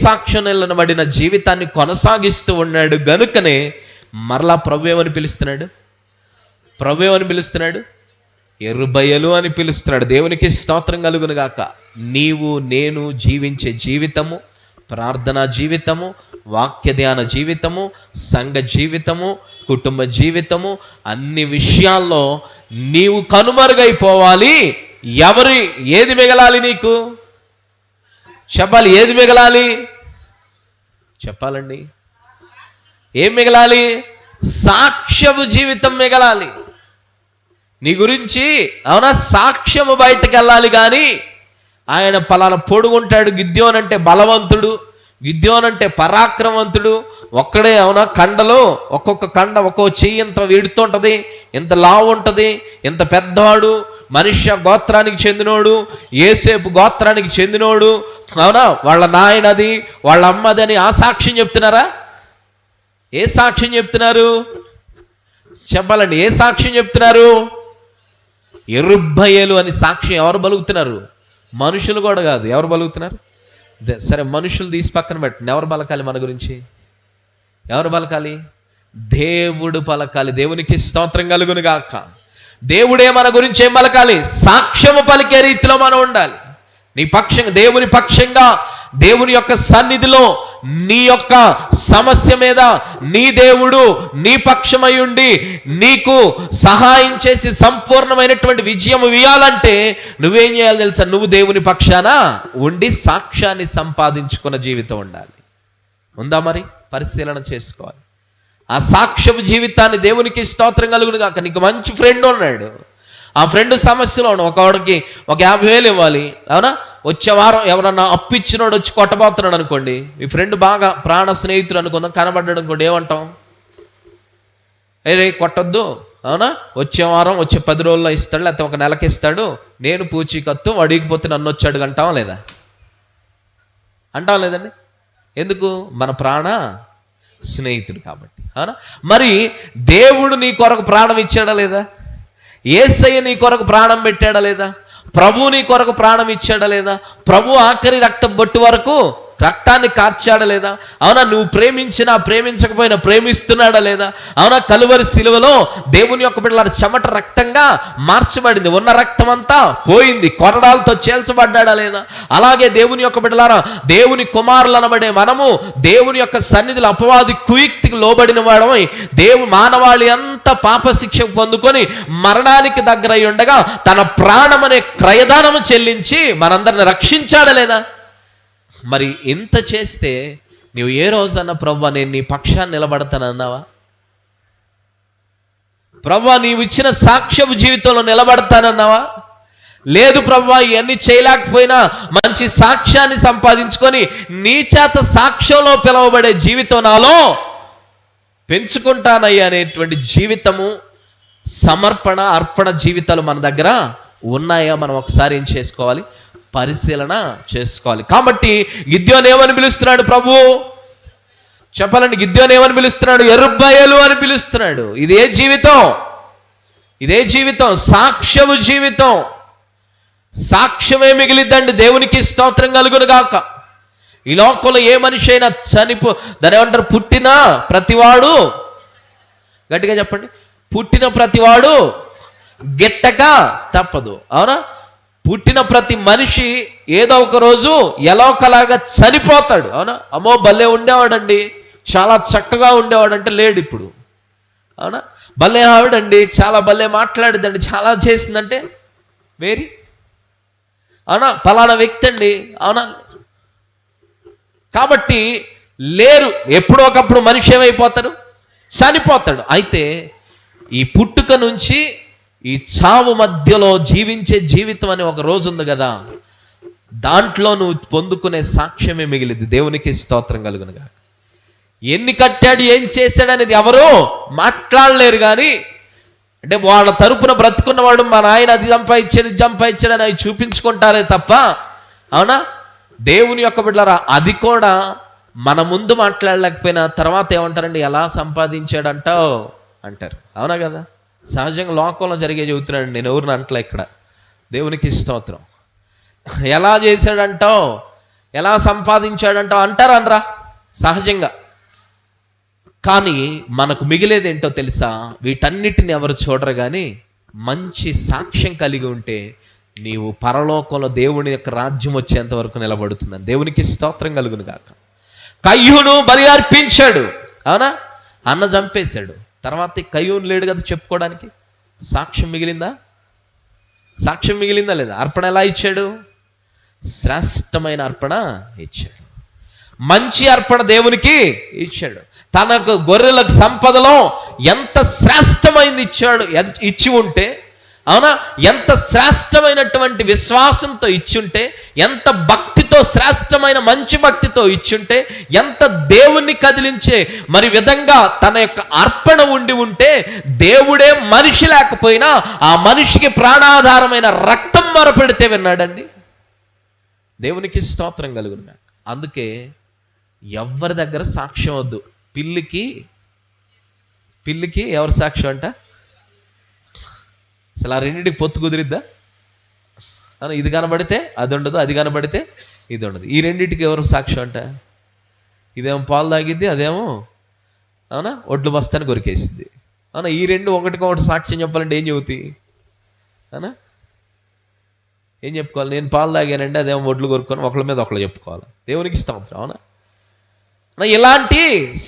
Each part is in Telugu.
సాక్ష్యం నిలబడిన జీవితాన్ని కొనసాగిస్తూ ఉన్నాడు గనుకనే మరలా ప్రభు ఏమని పిలుస్తున్నాడు? ప్రభు ఏమని పిలుస్తున్నాడు? ఎరుబయలు అని పిలుస్తున్నాడు. దేవునికి స్తోత్రం కలుగును గాక. నీవు నేను జీవించే జీవితము, ప్రార్థనా జీవితము, వాక్య ధ్యాన జీవితము, సంఘ జీవితము, కుటుంబ జీవితము, అన్ని విషయాల్లో నీవు కనుమరుగైపోవాలి. ఏది మిగలాలి నీకు? చెప్పాలి. ఏది మిగలాలి? చెప్పాలండి. ఏం మిగలాలి? సాక్ష్యము జీవితం మిగలాలి. నీ గురించి అవునా సాక్ష్యము బయటకు వెళ్ళాలి. కానీ ఆయన పలానా పొడుగుంటాడు, గిద్యోన్ అంటే బలవంతుడు, గిద్యోన్ అంటే పరాక్రమవంతుడు, ఒక్కడే అవునా కండలో ఒక్కొక్క కండ ఒక్కో చెయ్యి ఎంత వీడుతూ ఉంటుంది, ఎంత లావు ఉంటుంది, ఎంత పెద్దవాడు, మనుష్య గోత్రానికి చెందినోడు, యేసేపు గోత్రానికి చెందినోడు, అవునా వాళ్ళ నాయనది వాళ్ళ అమ్మది అని ఆ సాక్ష్యం చెప్తున్నారా? ఏ సాక్ష్యం చెప్తున్నారు? చెప్పాలండి. ఏ సాక్ష్యం చెప్తున్నారు? ఎరుబ్బయలు అని సాక్ష్యం ఎవరు పలుకుతున్నారు? మనుషులు కూడా కాదు. ఎవరు పలుకుతున్నారు? సరే, మనుషులు తీసి పక్కన పెట్టండి. ఎవరు పలకాలి మన గురించి? ఎవరు పలకాలి? దేవుడు పలకాలి. దేవునికి స్తోత్రం కలుగును గాక. దేవుడే మన గురించి ఏం పలకాలి? సాక్ష్యము పలికే రీతిలో మనం ఉండాలి. నీ పక్షంగా, దేవుని పక్షంగా, దేవుని యొక్క సన్నిధిలో నీ యొక్క సమస్య మీద నీ దేవుడు నీ పక్షమై ఉండి నీకు సహాయం చేసి సంపూర్ణమైనటువంటి విజయం ఇవ్వాలంటే నువ్వేం చేయాలి తెలుసా? నువ్వు దేవుని పక్షాన ఉండి సాక్ష్యాన్ని సంపాదించుకున్న జీవితం ఉండాలి. ఉందా? మరి పరిశీలన చేసుకోవాలి. ఆ సాక్ష్యపు జీవితాన్ని దేవునికి స్తోత్రం కలుగును గాక. నీకు మంచి ఫ్రెండ్ ఉన్నాడు, ఆ ఫ్రెండ్ సమస్యలో ఉన్నాడు. ఒకడికి 50,000 ఇవ్వాలి, అవునా? వచ్చే వారం ఎవరన్నా అప్పు ఇచ్చినోడు వచ్చి కొట్టబోతున్నాడు అనుకోండి, మీ ఫ్రెండ్ బాగా ప్రాణ స్నేహితుడు అనుకుందాం, కనబడ్డాడు అనుకోండి, ఏమంటాం? రే కొట్టొద్దు, అవునా? వచ్చే వారం వచ్చే 10 రోజుల్లో ఇస్తాడు, లేకపోతే ఒక నెలకి ఇస్తాడు, నేను పూచీకత్తు అడిగిపోతే నన్ను వచ్చి అడుగు అంటావా లేదా? అంటావా లేదండి? ఎందుకు? మన ప్రాణ స్నేహితుడు కాబట్టి, అవునా? మరి దేవుడు నీ కొరకు ప్రాణం ఇచ్చాడా లేదా? యేసయ్య నీ కొరకు ప్రాణం పెట్టాడా లేదా? ప్రభు నీ కొరకు ప్రాణం ఇచ్చాడా లేదా? ప్రభు ఆఖరి రక్తం బొట్టు వరకు రక్తాన్ని కార్చాడా లేదా? అవునా? నువ్వు ప్రేమించినా ప్రేమించకపోయినా ప్రేమిస్తున్నాడా లేదా? అవునా? కలువరి శిలువలో దేవుని యొక్క బిడ్డల చెమట రక్తంగా మార్చబడింది, ఉన్న రక్తం అంతా పోయింది, కొరడాలతో చేల్చబడ్డాడా లేదా? అలాగే దేవుని యొక్క బిడ్డలారా, దేవుని కుమారులు అనబడే మనము దేవుని యొక్క సన్నిధిలో అపవాది కుయుక్తికి లోబడిన వాడమై మానవాళి అంతా పాప శిక్ష పొందుకొని మరణానికి దగ్గర అయి ఉండగా తన ప్రాణం అనే క్రయదానము చెల్లించి మనందరిని రక్షించాడా లేదా? మరి ఇంత చేస్తే నువ్వు ఏ రోజన్నా ప్రభువా నేను నీ పక్షాన్ని నిలబడతానన్నావా? ప్రభువా నీవు ఇచ్చిన సాక్ష్యపు జీవితంలో నిలబడతానన్నావా? లేదు ప్రభువా ఇవన్నీ చేయలేకపోయినా మంచి సాక్ష్యాన్ని సంపాదించుకొని నీ చేత సాక్ష్యంలో పిలువబడే జీవితం నాలో పెంచుకుంటానయ్యా అనేటువంటి జీవితము, సమర్పణ, అర్పణ జీవితాలు మన దగ్గర ఉన్నాయా? మనం ఒకసారి ఏం చేసుకోవాలి? పరిశీలన చేసుకోవాలి. కాబట్టి గిద్యోను ఏమని పిలుస్తున్నాడు ప్రభు? చెప్పాలండి. గిద్యోను ఏమని పిలుస్తున్నాడు? ఎరుబ్బయలు అని పిలుస్తున్నాడు. ఇదే జీవితం, ఇదే జీవితం, సాక్ష్యము జీవితం. సాక్ష్యమే మిగిలిద్దండి. దేవునికి స్తోత్రం కలుగును గాక. ఈ లోకంలో ఏ మనిషి అయినా దాని ఏమంటారు? పుట్టిన ప్రతివాడు, గట్టిగా చెప్పండి, పుట్టిన ప్రతివాడు గిట్టక తప్పదు, అవునా? పుట్టిన ప్రతి మనిషి ఏదో ఒక రోజు ఎలా ఒకలాగా చనిపోతాడు, అవునా? అమ్మో భలే ఉండేవాడండి, చాలా చక్కగా ఉండేవాడంటే లేడు ఇప్పుడు, అవునా? భలే ఆవిడండి, చాలా భలే మాట్లాడిద్దండి, చాలా చేసిందంటే వేరి, అవునా? ఫలానా వ్యక్తి అండి, అవునా? కాబట్టి లేరు. ఎప్పుడో ఒకప్పుడు మనిషి ఏమైపోతాడు? చనిపోతాడు. అయితే ఈ పుట్టుక నుంచి ఈ చావు మధ్యలో జీవించే జీవితం అనే ఒక రోజు ఉంది కదా, దాంట్లో నువ్వు పొందుకునే సాక్ష్యమే మిగిలింది. దేవునికి స్తోత్రం కలుగునుగా. ఎన్ని కట్టాడు, ఏం చేశాడు అనేది ఎవరో మాట్లాడలేరు. కానీ అంటే వాళ్ళ తరపున బ్రతుకున్నవాడు మా నాయన అది సంపాదించాడు, ఇది సంపాదించాడు అని అవి చూపించుకుంటారే తప్ప, అవునా? దేవుని యొక్క బిడ్డలారా, అది కూడా మన ముందు మాట్లాడలేకపోయినా తర్వాత ఏమంటారండి? ఎలా సంపాదించాడంటావు అంటారు, అవునా కదా? సహజంగా లోకంలో జరిగే చెబుతున్నాడు, నేను ఎవరిని అంటలే ఇక్కడ. దేవునికి స్తోత్రం. ఎలా చేశాడంటావు? ఎలా సంపాదించాడంట అంటారనరా సహజంగా. కానీ మనకు మిగిలేది ఏంటో తెలుసా? వీటన్నిటిని ఎవరు చూడరు, కానీ మంచి సాక్ష్యం కలిగి ఉంటే నీవు పరలోకంలో దేవుని యొక్క రాజ్యం వచ్చేంత వరకు నిలబడుతుందని. దేవునికి స్తోత్రం కలుగును గాక. కయ్యూను బలి అర్పించాడు, అవునా? అన్న చంపేశాడు. తర్వాత కయ్యూను లేడు కదా చెప్పుకోవడానికి. సాక్ష్యం మిగిలిందా? సాక్ష్యం మిగిలిందా లేదా? అర్పణ ఎలా ఇచ్చాడు? శ్రేష్టమైన అర్పణ ఇచ్చాడు. మంచి అర్పణ దేవునికి ఇచ్చాడు. తనకు గొర్రెలకు సంపదలో ఎంత శ్రేష్టమైనది ఇచ్చాడు, ఇచ్చి ఉంటే, అవునా, ఎంత శ్రేష్టమైనటువంటి విశ్వాసంతో ఇచ్చుంటే, ఎంత భక్తితో, శ్రేష్టమైన మంచి భక్తితో ఇచ్చుంటే, ఎంత దేవుణ్ణి కదిలించే మరి విధంగా తన యొక్క అర్పణ ఉండి ఉంటే, దేవుడే మనిషి లేకపోయినా ఆ మనిషికి ప్రాణాధారమైన రక్తం మొరపెడితే విన్నాడండి. దేవునికి స్తోత్రం కలుగును. అందుకే ఎవరి దగ్గర సాక్ష్యం వద్దు. పిల్లికి ఎవరి సాక్ష్యం అంట? అసలు ఆ రెండింటికి పొత్తు కుదిరిద్దా? ఇది కనబడితే అది ఉండదు, అది కనబడితే ఇది ఉండదు. ఈ రెండింటికి ఎవరు సాక్ష్యం అంట? ఇదేమో పాలు తాగిద్ది, అదేమో అవునా ఒడ్లు బస్తాన్ని కొరికేసిద్ది. అవునా, ఈ రెండు ఒకటికొకటి సాక్ష్యం చెప్పాలంటే ఏం చెబుతాయి? అవునా, ఏం చెప్పుకోవాలి? నేను పాలు తాగానంటే అదేమో ఒడ్లు కొరుక్కొని ఒకళ్ళ మీద ఒకళ్ళు చెప్పుకోవాలి. దేవునికి స్తోత్రం. అవునా, ఇలాంటి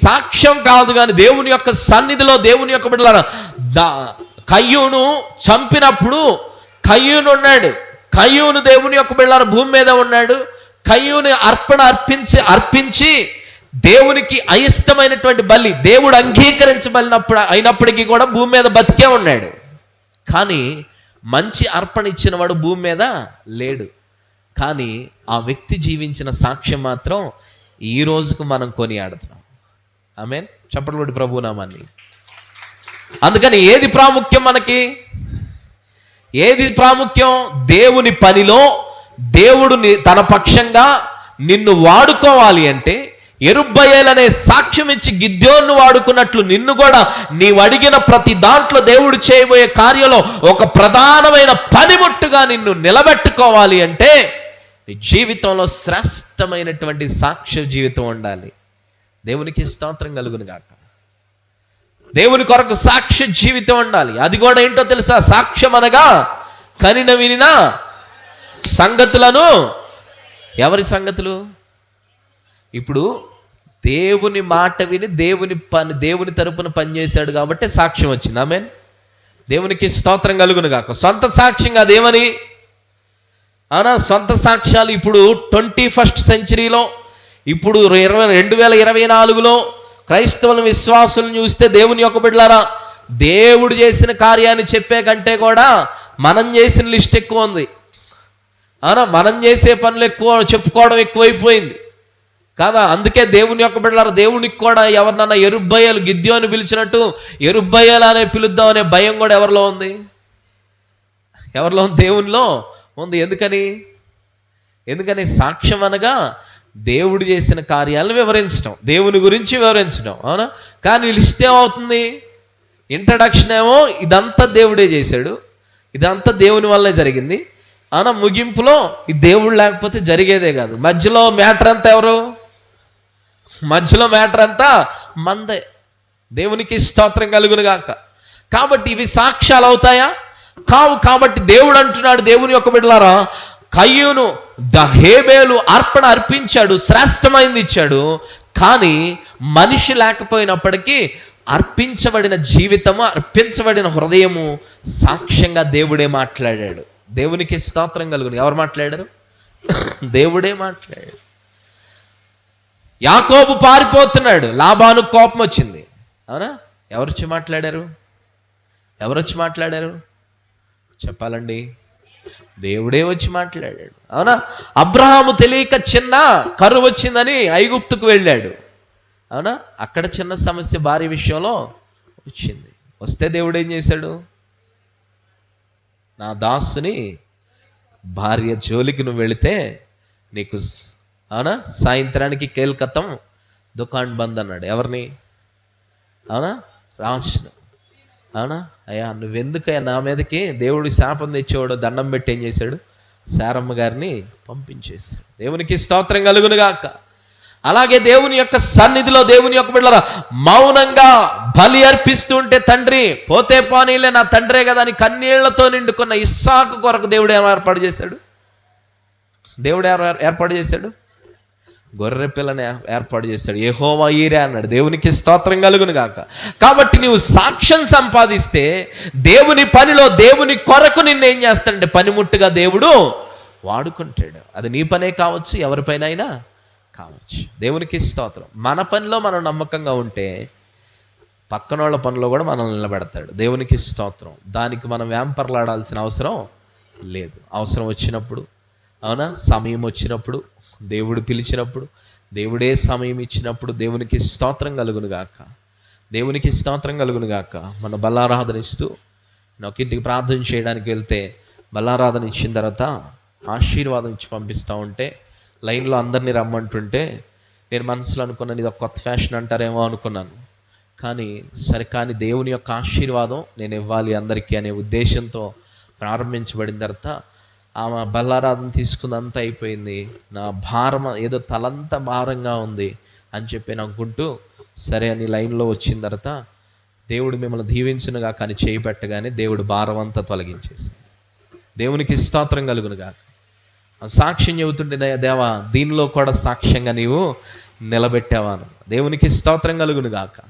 సాక్ష్యం కాదు. కానీ దేవుని యొక్క సన్నిధిలో దేవుని యొక్క బిడ్డలారా, కయ్యూను చంపినప్పుడు కయ్యూను ఉన్నాడు. కయ్యూను దేవుని యొక్క బిడ్డలారా భూమి మీద ఉన్నాడు. కయ్యూని అర్పించి దేవునికి అయిష్టమైనటువంటి బలి దేవుడు అయినప్పటికీ కూడా భూమి మీద బతికే ఉన్నాడు. కానీ మంచి అర్పణ ఇచ్చిన వాడు భూమి మీద లేడు. కానీ ఆ వ్యక్తి జీవించిన సాక్ష్యం మాత్రం ఈ రోజుకు మనం కొనియాడుతున్నాం. ఆమేన్. చప్పట్లు కొట్టి ప్రభువు నామాన్ని. అందుకని ఏది ప్రాముఖ్యం? మనకి ఏది ప్రాముఖ్యం? దేవుని పనిలో దేవుడు తన పక్షంగా నిన్ను వాడుకోవాలి అంటే, యెరుబ్బయలు సాక్ష్యం ఇచ్చి గిద్యోను వాడుకున్నట్లు నిన్ను కూడా నీవు అడిగిన ప్రతి దాంట్లో దేవుడు చేయబోయే కార్యంలో ఒక ప్రధానమైన పనిముట్టుగా నిన్ను నిలబెట్టుకోవాలి అంటే నీ జీవితంలో శ్రేష్టమైనటువంటి సాక్ష్య జీవితం ఉండాలి. దేవునికి స్తోత్రం కలుగును గాక. దేవుని కొరకు సాక్ష్య జీవితం ఉండాలి. అది కూడా ఏంటో తెలుసా? సాక్ష్యం అనగా కనిన వినిన సంగతులను. ఎవరి సంగతులు? ఇప్పుడు దేవుని మాట విని దేవుని తరపున పనిచేశాడు కాబట్టి సాక్ష్యం వచ్చింది. ఆమేన్. దేవునికి స్తోత్రం కలుగును గాక. సొంత సాక్ష్యం అదేమని అనా? సొంత సాక్ష్యాలు ఇప్పుడు 21st సెంచరీలో, ఇప్పుడు 2024లో క్రైస్తవుల విశ్వాసులను చూస్తే దేవుని యొక్క బిడ్డలారా, దేవుడు చేసిన కార్యాన్ని చెప్పే కంటే కూడా మనం చేసిన లిస్ట్ ఎక్కువ ఉంది. అవునా, మనం చేసే పనులు ఎక్కువ, చెప్పుకోవడం ఎక్కువైపోయింది కాదా? అందుకే దేవుని యొక్క బిడ్డలారా, దేవునికి కూడా ఎవరినన్నా యెరుబ్బయలు గిద్యోను పిలిచినట్టు యెరుబ్బయలు అనే పిలుద్దాం అనే భయం కూడా ఎవరిలో ఉంది? ఎవరిలో ఉంది? దేవునిలో ఉంది. ఎందుకని సాక్ష్యం అనగా దేవుడు చేసిన కార్యాలను వివరించడం, దేవుని గురించి వివరించడం. అవునా, కానీ లిస్ట్ ఏమవుతుంది? ఇంట్రడక్షన్ ఏమో ఇదంతా దేవుడే చేశాడు, ఇదంతా దేవుని వల్లే జరిగింది. అవునా, ముగింపులో ఈ దేవుడు లేకపోతే జరిగేదే కాదు. మధ్యలో మ్యాటర్ అంతా ఎవరు? మధ్యలో మ్యాటర్ అంతా మందే. దేవునికి స్తోత్రం కలుగును గాక. కాబట్టి ఇవి సాక్ష్యాలు అవుతాయా? కావు. కాబట్టి దేవుడు అంటున్నాడు, దేవుని యొక్క బిడ్డలారా, కయ్యూను హేబేలు అర్పణ అర్పించాడు, శ్రేష్టమైంది ఇచ్చాడు. కానీ మనిషి లేకపోయినప్పటికీ అర్పించబడిన జీవితము, అర్పించబడిన హృదయము సాక్ష్యంగా దేవుడే మాట్లాడాడు. దేవునికి స్తోత్రం కలుగును. ఎవరు మాట్లాడారు? దేవుడే మాట్లాడాడు. యాకోబు పారిపోతున్నాడు, లాబాను కోపం వచ్చింది. అవునా, ఎవరొచ్చి మాట్లాడారు? చెప్పాలండి, దేవుడే వచ్చి మాట్లాడాడు. అవునా, అబ్రహాము తెలియక చిన్న కరువు వచ్చిందని ఐగుప్తుకు వెళ్ళాడు. అవునా, అక్కడ చిన్న సమస్య భార్య విషయంలో వచ్చింది. వస్తే దేవుడు ఏం చేశాడు? నా దాసుని భార్య జోలికి నువ్వు వెళితే నీకు అవునా సాయంత్రానికి కేల్కతం దుకాణం బంద్ అన్నాడు. ఎవరిని? అవునా, రాజును. అవునా, అయ్యా నువ్వెందుకయ్యా నా మీదకి దేవుడి శాపం తెచ్చేవాడు దండం పెట్టి ఏం చేశాడు? శారమ్మ గారిని పంపించేశాడు. దేవునికి స్తోత్రం కలుగును గాక. అలాగే దేవుని యొక్క సన్నిధిలో దేవుని యొక్క బిడ్డలారా మౌనంగా బలి అర్పిస్తూ ఉంటే తండ్రి పోతే పోనీలే నా తండ్రే కదా అని కన్నీళ్లతో నిండుకున్న ఇస్సాకు కొరకు దేవుడు ఏర్పాటు చేశాడు? ఏర్పాటు చేశాడు గొర్రె పిల్లని ఏర్పాటు చేశాడు. యెహోవా ఈరే అన్నాడు. దేవునికి స్తోత్రం కలుగును గాక. కాబట్టి నీవు సాక్ష్యం సంపాదిస్తే దేవుని పనిలో దేవుని కొరకు నిన్నేం చేస్తాడంటే పనిముట్టుగా దేవుడు వాడుకుంటాడు. అది నీ పనే కావచ్చు, ఎవరిపైన అయినా కావచ్చు. దేవునికి స్తోత్రం. మన పనిలో మనం నమ్మకంగా ఉంటే పక్కన వాళ్ళ పనిలో కూడా మనల్ని నిలబెడతాడు. దేవునికి స్తోత్రం. దానికి మనం వ్యాంపర్లాడాల్సిన అవసరం లేదు. అవసరం వచ్చినప్పుడు, అవునా, సమయం వచ్చినప్పుడు, దేవుడు పిలిచినప్పుడు, దేవుడే సమయం ఇచ్చినప్పుడు దేవునికి స్తోత్రం కలుగును గాక. దేవునికి స్తోత్రం కలుగును గాక. మన బల్లారాధన ఇస్తూ నాకు ఇంటికి ప్రార్థన చేయడానికి వెళ్తే బల్లారాధన ఇచ్చిన తర్వాత ఆశీర్వాదం ఇచ్చి పంపిస్తూ ఉంటే లైన్లో అందరినీ రమ్మంటుంటే నేను మనసులో అనుకున్నాను ఇది ఒక కొత్త ఫ్యాషన్ అంటారేమో అనుకున్నాను. కానీ దేవుని యొక్క ఆశీర్వాదం నేను ఇవ్వాలి అందరికీ అనే ఉద్దేశంతో ప్రారంభించబడిన తర్వాత ఆమె బల్లారాధన తీసుకుందంతా అయిపోయింది. నా భారం ఏదో తలంతా భారంగా ఉంది అని చెప్పి అనుకుంటూ సరే అని లైన్లో వచ్చిన తర్వాత దేవుడు మిమ్మల్ని దీవించునుగా కానీ చేయి పెట్టగానే దేవుడు భారం అంతా తొలగించేసి. దేవునికి స్తోత్రం కలుగునుగా. సాక్ష్యం చెబుతుండే దేవా దీనిలో కూడా సాక్ష్యంగా నీవు నిలబెట్టావాను. దేవునికి స్తోత్రం కలుగునుగాక.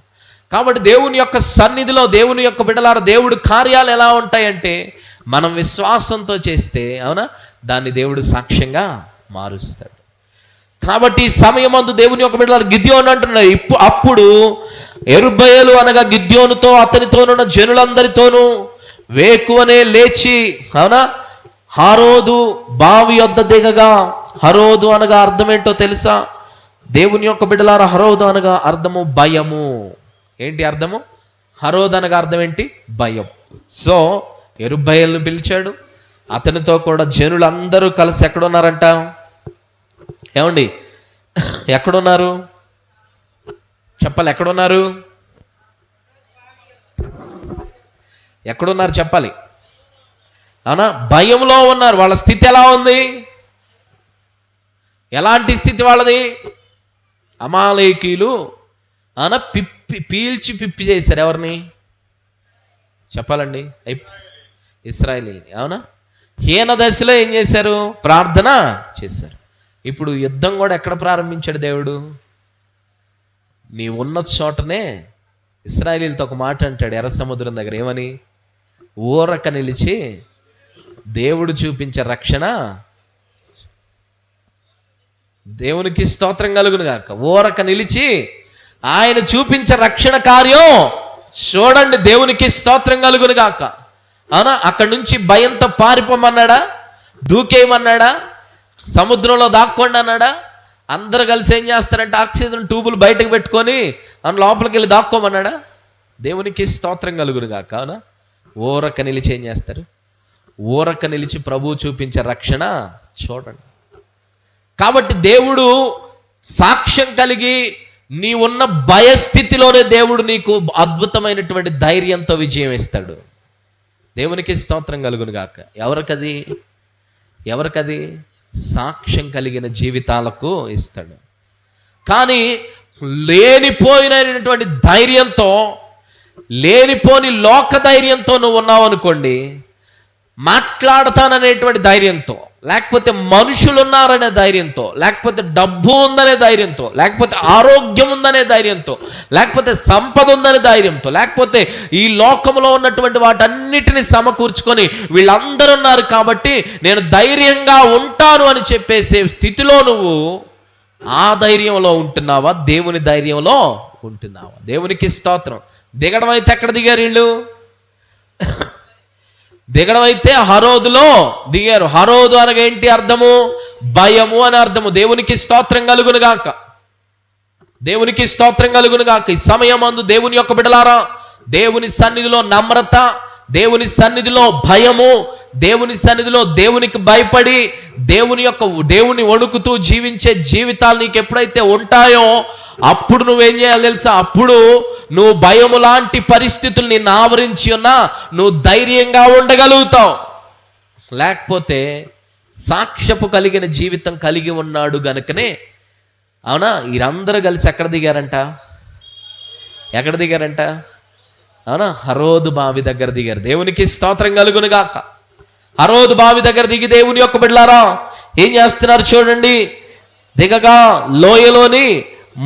కాబట్టి దేవుని యొక్క సన్నిధిలో దేవుని యొక్క బిడ్డలారా దేవుడు కార్యాలు ఎలా ఉంటాయంటే మనం విశ్వాసంతో చేస్తే, అవునా, దాన్ని దేవుడు సాక్ష్యంగా మారుస్తాడు. కాబట్టి ఈ సమయమందు దేవుని యొక్క బిడ్డలారా గిద్యోను అంటున్నాడు, అప్పుడు యెరుబ్బయలు అనగా గిద్యోనుతో అతనితోనున్న జనులందరితోనూ వేకువనే లేచి, అవునా, హరోదు బావి యొద్ద దిగగా. హరోదు అనగా అర్థం ఏంటో తెలుసా? దేవుని యొక్క బిడ్డలారా హరోదు అనగా అర్థము భయము. ఏంటి అర్థము? హరోదు అనగా అర్థం ఏంటి? భయం. సో యెరుబ్బయలును పిలిచాడు. అతనితో కూడా జనులందరూ కలిసి ఎక్కడున్నారంట? ఏమండి ఎక్కడున్నారు చెప్పాలి? ఎక్కడున్నారు చెప్పాలి. అవునా, భయంలో ఉన్నారు. వాళ్ళ స్థితి ఎలా ఉంది? ఎలాంటి స్థితి వాళ్ళది? అమాలేకీయులు అవునా పీల్చి పిప్పి చేశారు. ఎవరిని చెప్పాలండి? ఇశ్రాయేలీని. అవునా, హీన దశలో ఏం చేశారు? ప్రార్థన చేశారు. ఇప్పుడు యుద్ధం కూడా ఎక్కడ ప్రారంభించాడు దేవుడు? నీ ఉన్న చోటనే ఇశ్రాయేలీలతో ఒక మాట అంటాడు ఎర్ర సముద్రం దగ్గర. ఏమని? ఊరక నిలిచి దేవుడు చూపించే రక్షణ. దేవునికి స్తోత్రం కలుగును గాక. ఊరక నిలిచి ఆయన చూపించే రక్షణ కార్యం చూడండి. దేవునికి స్తోత్రం కలుగును గాక. అవునా, అక్కడి నుంచి భయంతో పారిపోమన్నాడా? దూకేయమన్నాడా? సముద్రంలో దాక్కోండి అన్నాడా? అందరూ కలిసి ఏం చేస్తారంటే ఆక్సిజన్ ట్యూబులు బయటకు పెట్టుకొని లోపలికి వెళ్ళి దాక్కోమన్నాడా? దేవునికి స్తోత్రం కలుగును గాక. అవునా, ఊరక నిలిచి ఏం చేస్తారు? ఊరక నిలిచి ప్రభువు చూపించే రక్షణ చూడండి. కాబట్టి దేవుడు సాక్ష్యం కలిగి నీ ఉన్న భయస్థితిలోనే దేవుడు నీకు అద్భుతమైనటువంటి ధైర్యంతో విజయం ఇస్తాడు. దేవునికి స్తోత్రం కలుగును గాక. ఎవరికది? సాక్ష్యం జీవితాలకు ఇస్తాడు. కానీ లేనిపోయినటువంటి ధైర్యంతో, లేనిపోని లోక ధైర్యంతో నువ్వు ఉన్నావు అనుకోండి, మాట్లాడతాననేటువంటి ధైర్యంతో, లేకపోతే మనుషులు ఉన్నారనే ధైర్యంతో, లేకపోతే డబ్బు ఉందనే ధైర్యంతో, లేకపోతే ఆరోగ్యం ఉందనే ధైర్యంతో, లేకపోతే సంపద ఉందనే ధైర్యంతో, లేకపోతే ఈ లోకంలో ఉన్నటువంటి వాటన్నిటిని సమకూర్చుకొని వీళ్ళందరూ ఉన్నారు కాబట్టి నేను ధైర్యంగా ఉంటాను అని చెప్పేసే స్థితిలో నువ్వు ఆ ధైర్యంలో ఉంటున్నావా? దేవుని ధైర్యంలో ఉంటున్నావా? దేవునికి స్తోత్రం. దిగడం అయితే ఎక్కడ దిగారు వీళ్ళు? దిగడం అయితే హరోదులో దిగారు. హరోదు అనగా ఏంటి అర్థము? భయము అని అర్థము. దేవునికి స్తోత్రం కలుగును గాక. దేవునికి స్తోత్రం కలుగును గాక. ఈ సమయమందు దేవుని యొక్క బిడ్డలారా దేవుని సన్నిధిలో నమ్రత, దేవుని సన్నిధిలో భయము, దేవుని సన్నిధిలో దేవునికి భయపడి దేవుని వణుకుతూ జీవించే జీవితాలు నీకు ఎప్పుడైతే ఉంటాయో అప్పుడు నువ్వేం చేయాలి తెలుసా? అప్పుడు నువ్వు భయము లాంటి పరిస్థితులు నిన్ను ఆవరించి ఉన్నా నువ్వు ధైర్యంగా ఉండగలుగుతావు. లేకపోతే సాక్ష్యపు కలిగిన జీవితం కలిగి ఉన్నాడు గనుకనే, అవునా, వీరందరూ కలిసి ఎక్కడ దిగారంట? అవునా, హరోదు బావి దగ్గర దిగారు. దేవునికి స్తోత్రం కలుగును గాక. హరోదు బావి దగ్గర దిగి దేవుని యొక్క బిడ్డలారా ఏం చేస్తున్నారు చూడండి. దిగగా లోయలోని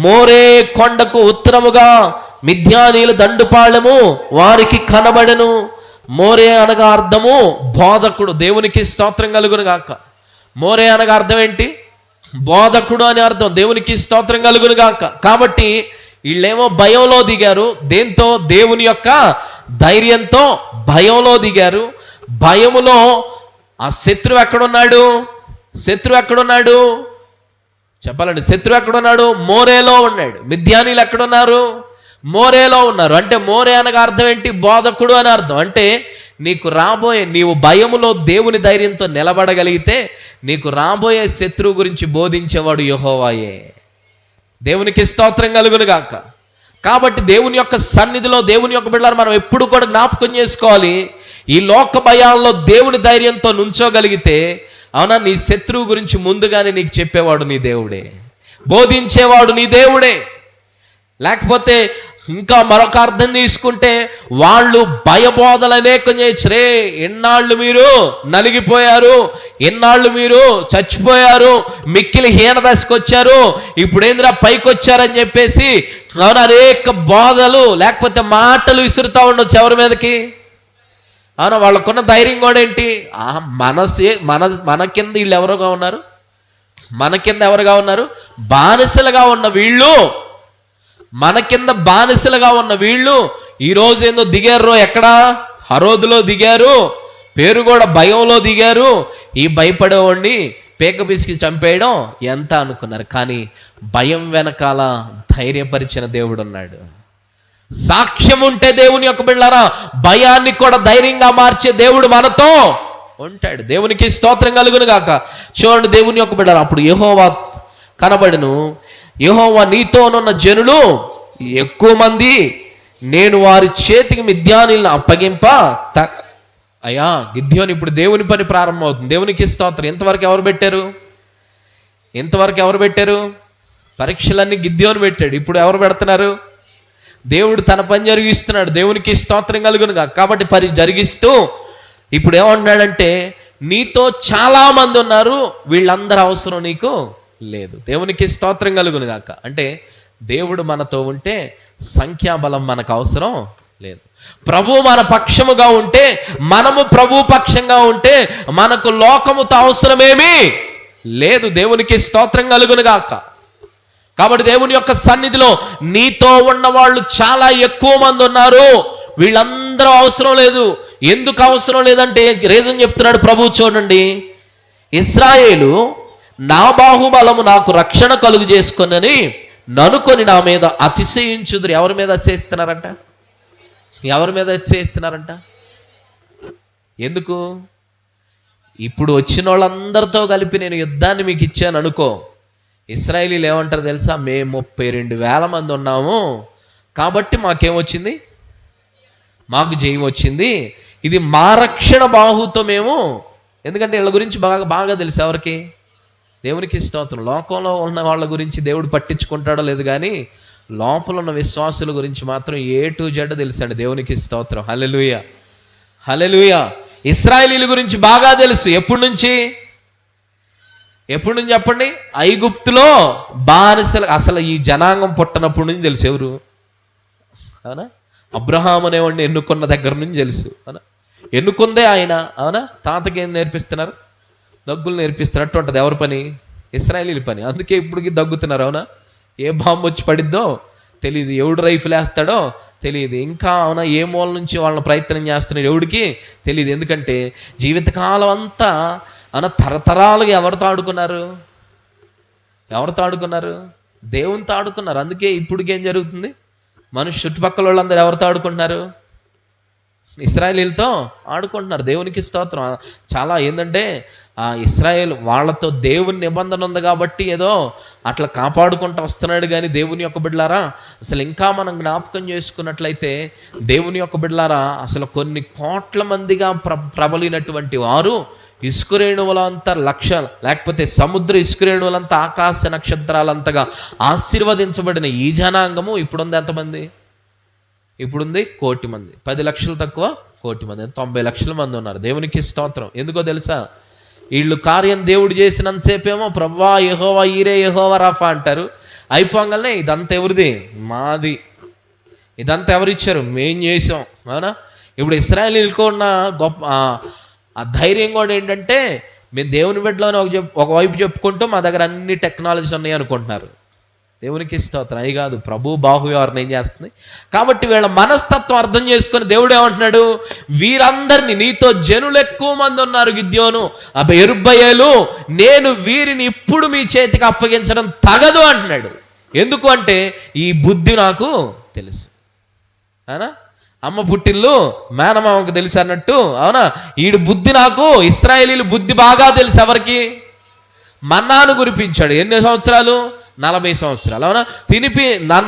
మోరే కొండకు ఉత్తరముగా మిద్యానీల దండుపాళెము వారికి కనబడెను. మోరే అనగా అర్థము బోధకుడు. దేవునికి స్తోత్రం కలుగును గాక. మోరే అనగా అర్థం ఏంటి? బోధకుడు అని అర్థం. దేవునికి స్తోత్రం కలుగును గాక. కాబట్టి వీళ్ళేమో భయంలో దిగారు. దేంతో? దేవుని యొక్క ధైర్యంతో భయంలో దిగారు. భయములో ఆ శత్రువు ఎక్కడున్నాడు? చెప్పాలండి, శత్రువు ఎక్కడున్నాడు? మోరేలో ఉన్నాడు. మిద్యానీలు ఎక్కడున్నారు? మోరేలో ఉన్నారు. అంటే మోరే అనగా అర్థం ఏంటి? బోధకుడు అని అర్థం. అంటే నీవు భయములో దేవుని ధైర్యంతో నిలబడగలిగితే నీకు రాబోయే శత్రువు గురించి బోధించేవాడు యెహోవాయే. దేవునికి స్తోత్రం కలుగును గాక. కాబట్టి దేవుని యొక్క సన్నిధిలో దేవుని యొక్క బిడ్డలారా మనం ఎప్పుడు కూడా జ్ఞాపకం చేసుకోవాలి, ఈ లోక భయాల్లో దేవుని ధైర్యంతో నుంచోగలిగితే, అవునా, నీ శత్రువు గురించి ముందుగానే నీకు చెప్పేవాడు నీ దేవుడే, బోధించేవాడు నీ దేవుడే. లేకపోతే ఇంకా మరొక అర్థం తీసుకుంటే వాళ్ళు భయబోధలు అనేకం చేయొచ్చు. రే, ఎన్నాళ్ళు మీరు నలిగిపోయారు, ఎన్నాళ్ళు మీరు చచ్చిపోయారు, మిక్కిలి హీన దశకు వచ్చారు, ఇప్పుడు ఏందిరా పైకి వచ్చారని చెప్పేసి అనేక బోధలు లేకపోతే మాటలు విసురుతూ ఉండొచ్చు ఎవరి మీదకి. అవునా, వాళ్ళకున్న ధైర్యం కూడా ఏంటి? మన కింద వీళ్ళు ఎవరుగా ఉన్నారు? బానిసలుగా ఉన్న వీళ్ళు, మన కింద బానిసలుగా ఉన్న వీళ్ళు ఈరోజు ఏందో దిగారు. ఎక్కడ? హరోదులో దిగారు. పేరు కూడా భయంలో దిగారు. ఈ భయపడేవాడిని పేక పిసికి చంపేయడం ఎంత అనుకున్నారు. కానీ భయం వెనకాల ధైర్యపరిచిన దేవుడు ఉన్నాడు. సాక్ష్యం ఉంటే దేవుని యొక్క బిడ్డలారా భయాన్ని కూడా ధైర్యంగా మార్చే దేవుడు మనతో ఉంటాడు. దేవునికి స్తోత్రం కలుగును గాక. చూడండి దేవుని యొక్క బిడ్డలారా, అప్పుడు యెహోవా కనబడును. యెహోవా నీతోనున్న జనులు ఎక్కువ మంది, నేను వారి చేతికి మిద్యానీలను అప్పగింప అయ్యా. గిద్యోను ఇప్పుడు దేవుని పని ప్రారంభమవుతుంది. దేవునికి స్తోత్రం. ఇంతవరకు ఎవరు పెట్టారు? పరీక్షలన్నీ గిద్యోను పెట్టాడు. ఇప్పుడు ఎవరు పెడుతున్నారు? దేవుడు తన పని జరిగిస్తున్నాడు. దేవునికి స్తోత్రం కలుగునుగా. కాబట్టి పని జరిగిస్తూ ఇప్పుడు ఏమంటున్నాడంటే, నీతో చాలా మంది ఉన్నారు, వీళ్ళందరూ అవసరం నీకు లేదు. దేవునికి స్తోత్రం కలుగును గాక. అంటే దేవుడు మనతో ఉంటే సంఖ్యాబలం మనకు అవసరం లేదు. ప్రభు మన పక్షముగా ఉంటే, మనము ప్రభు పక్షంగా ఉంటే మనకు లోకముతో అవసరమేమీ లేదు. దేవునికి స్తోత్రం కలుగును గాక. కాబట్టి దేవుని యొక్క సన్నిధిలో నీతో ఉన్న వాళ్ళు చాలా ఎక్కువ మంది ఉన్నారు, వీళ్ళందరూ అవసరం లేదు. ఎందుకు అవసరం లేదంటే రీజన్ చెప్తున్నాడు ప్రభు. చూడండి, ఇశ్రాయేలు నా బాహుబలము నాకు రక్షణ కలుగు చేసుకొనని ననుకొని నా మీద అతిశయించుదురు. ఎవరి మీద అతిశయిస్తున్నారంట? ఎందుకు? ఇప్పుడు వచ్చిన వాళ్ళందరితో కలిపి నేను యుద్ధాన్ని మీకు ఇచ్చాను అనుకో. ఇశ్రాయేలీలు ఏమంటారు తెలుసా? మేము 32,000 మంది ఉన్నాము, కాబట్టి మాకేమొచ్చింది? మాకు జయం వచ్చింది. ఇది మా రక్షణ బాహుతో మేము, ఎందుకంటే వీళ్ళ గురించి బాగా తెలుసు ఎవరికి? దేవునికి స్తోత్రం. లోకంలో ఉన్న వాళ్ళ గురించి దేవుడు పట్టించుకుంటాడో లేదు, కానీ లోపల ఉన్న విశ్వాసుల గురించి మాత్రం A to Z తెలుసండి. దేవునికి స్తోత్రం. హల్లెలూయా, హల్లెలూయా. ఇశ్రాయేలీల గురించి బాగా తెలుసు. ఎప్పటి నుంచి చెప్పండి? ఐగుప్తులో బానిసలు. అసలు ఈ జనాంగం పుట్టినప్పటి నుంచి తెలుసు. ఎవరు? అవునా? అబ్రహాం అనేవాడిని ఎన్నుకున్న దగ్గర నుంచి తెలుసు. అవునా? ఎన్నుకుందే ఆయన. అవునా? తాతకి ఏం నేర్పిస్తున్నారు? దగ్గులు నేర్పిస్తున్నట్టు ఉంటుంది. ఎవరి పని? ఇశ్రాయేలీల పని. అందుకే ఇప్పటికి దగ్గుతున్నారు. అవునా? ఏ బాంబు వచ్చి పడిద్దో తెలియదు, ఎవడు రైఫిల్ వేస్తాడో తెలియదు, ఇంకా అవునా ఏ మూల నుంచి వాళ్ళని ప్రయత్నం చేస్తున్నాడు ఎవడికి తెలియదు. ఎందుకంటే జీవితకాలం అంతా తరతరాలుగా ఎవరితో ఆడుకున్నారు? దేవునితో ఆడుకున్నారు. అందుకే ఇప్పటికేం జరుగుతుంది? మనిషి చుట్టుపక్కల వాళ్ళందరూ ఎవరితో ఆడుకుంటున్నారు? ఇశ్రాయేలీలతో ఆడుకుంటున్నారు. దేవునికి స్తోత్రం. చాలా ఏంటంటే ఆ ఇశ్రాయేల్ వాళ్ళతో దేవుని నిబంధన ఉంది కాబట్టి ఏదో అట్లా కాపాడుకుంటూ వస్తున్నాడు. కానీ దేవుని యొక్క బిడ్డలారా, అసలు ఇంకా మనం జ్ఞాపకం చేసుకున్నట్లయితే దేవుని యొక్క బిడ్డలారా, అసలు కొన్ని కోట్ల మందిగా ప్రబలినటువంటి వారు ఇసుక రేణువులంతా లక్ష, లేకపోతే సముద్ర ఇసుక రేణువులంతా ఆకాశ నక్షత్రాలంతగా ఆశీర్వదించబడిన ఈ జనాంగము ఇప్పుడుంది ఎంతమంది? ఇప్పుడుంది 1 కోటి మంది. 10 లక్షలు తక్కువ 1 కోటి మంది, 90 లక్షల మంది ఉన్నారు. దేవునికి స్తోత్రం. ఎందుకో తెలుసా? వీళ్ళు కార్యం దేవుడు చేసినంతసేపేమో ప్రభువా యెహోవా ఈరే యెహోవా రాఫా అంటారు. అయిపోగానే ఇదంతా ఎవరిది? మాది. ఇదంతా ఎవరిచ్చారు? మేం చేసాం. అవునా? ఇప్పుడు ఇశ్రాయేలీయులకు ఉన్న గొప్ప ఆ ధైర్యం కూడా ఏంటంటే, మేము దేవుని బిడ్డలోనే ఒకవైపు చెప్పుకుంటూ మా దగ్గర అన్ని టెక్నాలజీస్ ఉన్నాయి అనుకుంటున్నారు. దేవునికి స్తోత్రం. అయి కాదు, ప్రభు బాహువ్యావరణ ఏం చేస్తుంది. కాబట్టి వీళ్ళ మనస్తత్వం అర్థం చేసుకొని దేవుడు ఏమంటున్నాడు? వీరందరినీ, నీతో జనులు ఎక్కువ మంది ఉన్నారు గిద్యోను, యెరుబ్బయలు, నేను వీరిని ఇప్పుడు మీ చేతికి అప్పగించడం తగదు అంటున్నాడు. ఎందుకు అంటే ఈ బుద్ధి నాకు తెలుసు. అవునా? అమ్మ పుట్టిల్లు మేనమామకు తెలుసు అన్నట్టు, అవునా, ఈడు బుద్ధి నాకు, ఇశ్రాయేలీయుల బుద్ధి బాగా తెలుసు. ఎవరికి? మన్నాను కురిపించాడు. ఎన్ని సంవత్సరాలు? 40 సంవత్సరాలు. అవునా? తినిపి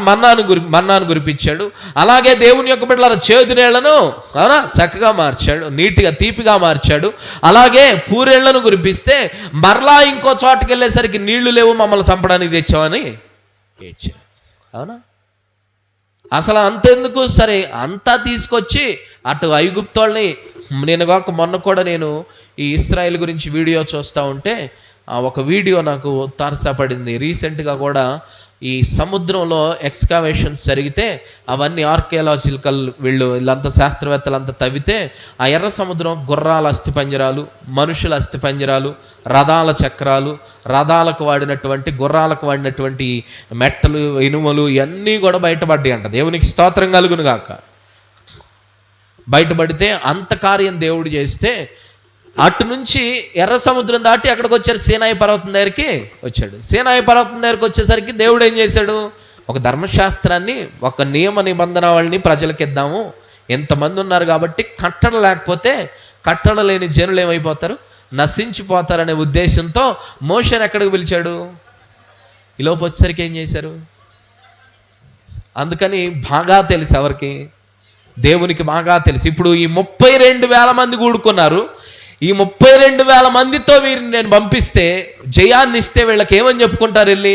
మన్నాను కురిపించాడు. అలాగే దేవుని యొక్క బిడ్డల చేదు నీళ్లను, అవునా, చక్కగా మార్చాడు, నీట్గా తీపిగా మార్చాడు. అలాగే పూరేళ్లను కురిపిస్తే మరలా ఇంకో చోటుకి వెళ్ళేసరికి నీళ్లు లేవు, మమ్మల్ని చంపడానికి తెచ్చామని ఏడ్చాడు. అవునా? అసలు అంతెందుకు, సరే అంతా తీసుకొచ్చి అటు ఐగుప్తోళ్ళని, మొన్న కూడా నేను ఈ ఇశ్రాయేల్ గురించి వీడియో చూస్తూ ఉంటే ఒక వీడియో నాకు తారసపడింది. రీసెంట్గా కూడా ఈ సముద్రంలో ఎక్స్కావేషన్స్ జరిగితే అవన్నీ ఆర్కియాలజికల్ వీళ్ళంతా శాస్త్రవేత్తలంతా తవ్వితే ఆ ఎర్ర సముద్రం గుర్రాల అస్థిపంజరాలు, మనుషుల అస్థిపంజరాలు, రథాల చక్రాలు, రథాలకు వాడినటువంటి, గుర్రాలకు వాడినటువంటి మెట్టలు, ఇనుములు ఇవన్నీ కూడా బయటపడ్డాయి అంట. దేవునికి స్తోత్రం కలుగును గాక. బయటపడితే అంత కార్యం దేవుడు చేస్తే అటు నుంచి ఎర్ర సముద్రం దాటి అక్కడికి వచ్చారు, సీనాయి పర్వతం దగ్గరికి వచ్చాడు. సీనాయి పర్వతం దగ్గరికి వచ్చేసరికి దేవుడు ఏం చేశాడు? ఒక ధర్మశాస్త్రాన్ని, ఒక నియమ నిబంధనల్ని ప్రజలకు ఇద్దాము, ఎంతమంది ఉన్నారు కాబట్టి కట్టడ లేకపోతే, కట్టడ లేని జనులు ఏమైపోతారు? నశించిపోతారనే ఉద్దేశంతో మోషేని ఎక్కడికి పిలిచాడు? ఈలోపు వచ్చేసరికి ఏం చేశారు? అందుకని బాగా తెలుసు ఎవరికి? దేవునికి బాగా తెలుసు. ఇప్పుడు ఈ 32,000 మంది కూడుకున్నారు. ఈ 32,000 మందితో వీరిని నేను పంపిస్తే, జయాన్ని ఇస్తే వీళ్ళకి ఏమని చెప్పుకుంటారు వెళ్ళి?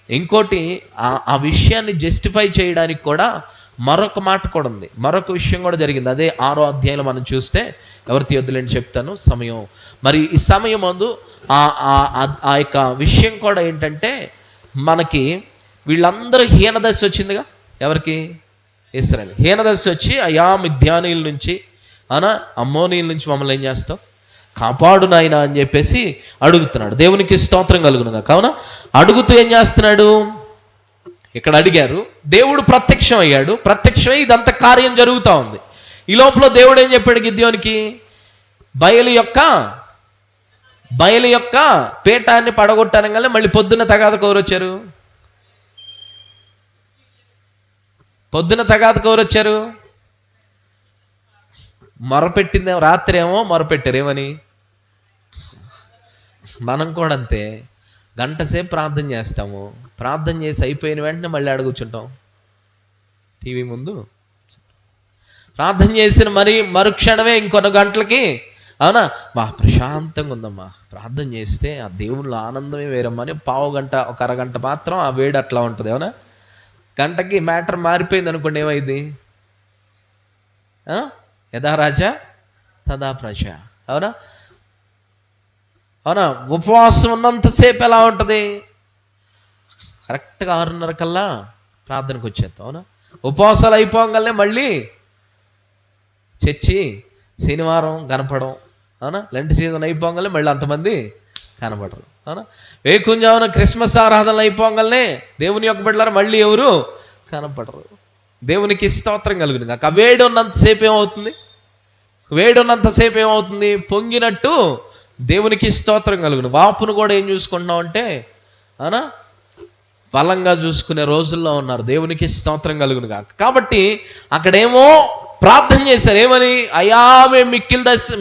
ఇంకోటి, ఆ విషయాన్ని జస్టిఫై చేయడానికి కూడా మరొక మాట కూడా ఉంది, మరొక విషయం కూడా జరిగింది. అదే 6వ అధ్యాయంలో మనం చూస్తే, ఎవరి తీయొద్దులేని చెప్తాను సమయం. మరి ఈ సమయం ముందు ఆ యొక్క విషయం కూడా ఏంటంటే, మనకి వీళ్ళందరూ హీనదశ వచ్చిందిగా. ఎవరికి? ఇశ్రాయేల్ హీనదశ వచ్చి, అయా మిద్యానీయుల నుంచి, అవునా, అమ్మోనీయుల నుంచి మమ్మల్ని ఏం చేస్తావు? కాపాడు నాయనా అని చెప్పేసి అడుగుతున్నాడు. దేవునికి స్తోత్రం కలుగునుగా. కావున అడుగుతూ ఏం చేస్తున్నాడు? ఇక్కడ అడిగారు, దేవుడు ప్రత్యక్షం అయ్యాడు. ప్రత్యక్షమై ఇదంతా కార్యం జరుగుతూ ఉంది. ఈ లోపల దేవుడు ఏం చెప్పాడు గిద్యోనికి? బయలు యొక్క పీఠాన్ని పడగొట్టానగానే మళ్ళీ పొద్దున్న తగాదకు ఎవరు వచ్చారు? పొద్దున తగాదకు ఎవరు వచ్చారు? మొరపెట్టిందేమో, రాత్రి ఏమో మొరపెట్టారు. ఏమని? మనం కూడా అంతే, గంట సేపు ప్రార్థన చేస్తాము, ప్రార్థన చేసి అయిపోయిన వెంటనే మళ్ళీ అడుగుచుంటాం టీవీ ముందు. ప్రార్థన చేసిన మరుక్షణమే ఇంకొన్ని గంటలకి, అవునా, ప్రశాంతంగా ఉందమ్మా, ప్రార్థన చేస్తే ఆ దేవుళ్ళ ఆనందమే వేరమ్మా అని పావు గంట, ఒక అరగంట మాత్రం ఆ వేడి అట్లా ఉంటుంది. అవునా? గంటకి మ్యాటర్ మారిపోయింది అనుకోండి, ఏమైంది? యథా రాజా తదా ప్రజ. అవునా? అవునా? ఉపవాసం ఉన్నంతసేపు ఎలా ఉంటుంది? కరెక్ట్గా 6:30 కల్లా ప్రార్థనకు వచ్చేస్తాం. అవునా? ఉపవాసాలు అయిపోగానే మళ్ళీ చర్చి శనివారం కనపడం. అవునా? లెంట్ సీజన్ అయిపోగానే మళ్ళీ అంతమంది కనపడరు. అవునా? వేకుంజామున క్రిస్మస్ ఆరాధనలు అయిపోగానే దేవుని యొక్క బిడ్డలారా మళ్ళీ ఎవరు కనపడరు. దేవునికి స్తోత్రం కలుగుతుంది. నాకు ఆ వేడి ఉన్నంతసేపు ఏమవుతుంది? పొంగినట్టు దేవునికి స్తోత్రం కలుగును. వాపును కూడా ఏం చూసుకుంటున్నాం అంటే, అవునా, బలంగా చూసుకునే రోజుల్లో ఉన్నారు. దేవునికి స్తోత్రం కలుగును కాక. కాబట్టి అక్కడేమో ప్రార్థన చేశారు. ఏమని? అయ్యా మేము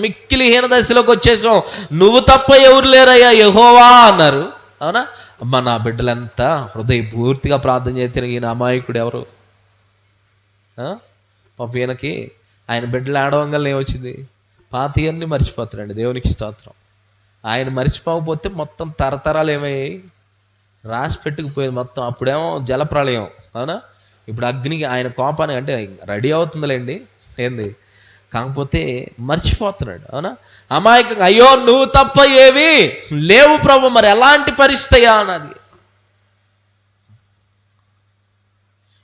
మిక్కిలి హీన దశలోకి వచ్చేసాం, నువ్వు తప్ప ఎవరు లేరయ్యా యెహోవా అన్నారు. అవునా? అమ్మ, నా బిడ్డలంతా హృదయపూర్తిగా ప్రార్థన చేసిన ఈయన అమాయకుడు ఎవరు? పాప ఈయనకి ఆయన బిడ్డలు ఆడవంగానే ఏమొచ్చింది? పాతయన్నీ మర్చిపోతాడండి. దేవునికి స్తోత్రం. ఆయన మర్చిపోకపోతే మొత్తం తరతరాలు ఏమయ్యాయి, రాసి పెట్టుకుపోయేది మొత్తం. అప్పుడేమో జలప్రళయం, అవునా? ఇప్పుడు అగ్నికి ఆయన కోపానికి అంటే రెడీ అవుతుందిలేండి, ఏంది, కాకపోతే మర్చిపోతున్నాడు, అవునా? అమాయకంగా అయ్యో నువ్వు తప్ప ఏవి లేవు ప్రభు, మరి ఎలాంటి పరిస్థితి అన్నది,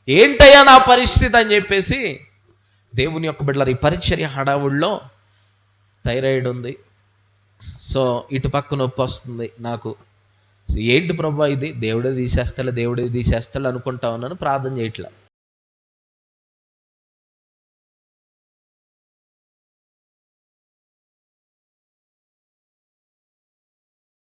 ఏంటయ్యా నా పరిస్థితి అని చెప్పేసి దేవుని యొక్క బిడ్డలారా, ఈ పరిచర్య హడావుల్లో థైరాయిడ్ ఉంది, సో ఇటు పక్క నొప్పి వస్తుంది నాకు, ఏంటి ప్రభు ఇది, దేవుడే తీసేస్తాడు అనుకుంటా ఉన్నాను, ప్రార్థన చేయట్లా.